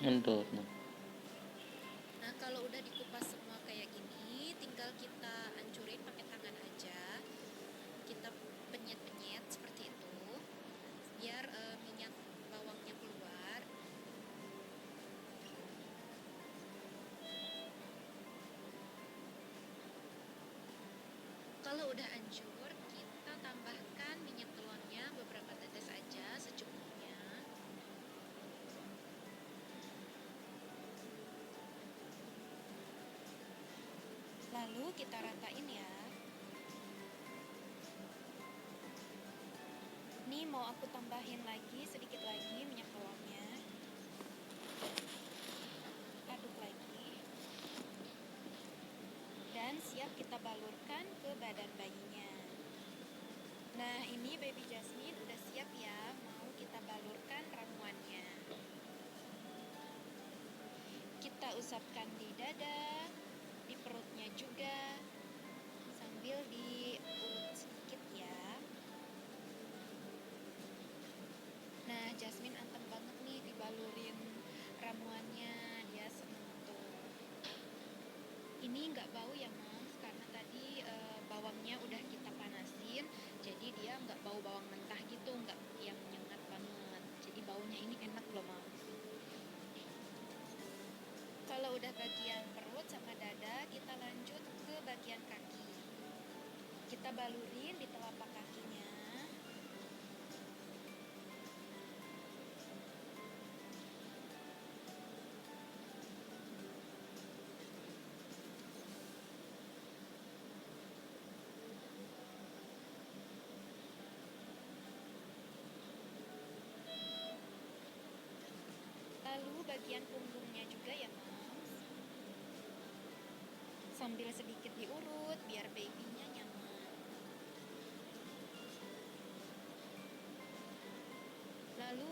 Ngentut. Nah, Nah, kalau udah dikupas semua kayak gini, tinggal kita hancurin pakai tangan aja. Kita penyet-penyet seperti itu, biar minyak bawangnya keluar. Kalau udah hancur, kita tambahkan minyak telurnya beberapa tetes aja, secukupnya. Lalu kita ratain ya. Nih mau aku tambahin lagi sedikit lagi minyak telurnya. Aduk lagi. Dan siap kita balurkan ke badan bayinya. Nah, ini baby Jasmine udah siap ya, mau kita balurkan ramuannya. Kita usapkan di dada, di perutnya juga, sambil diurut sedikit ya. Nah, Jasmine anteng banget nih dibalurin ramuannya, dia seneng tuh. Ini nggak bau ya Moms, karena tadi bawangnya udah kita panasin, jadi dia nggak bau bawang mentah gitu, nggak yang nyengat banget. Jadi baunya ini enak loh Moms. Kalau udah bagian perut sama dada, kita lanjut ke bagian kaki. Kita balurin di telapak kakinya. Lalu bagian punggungnya juga ya Moms. Sambil sedikit diurut biar babynya nyaman. Lalu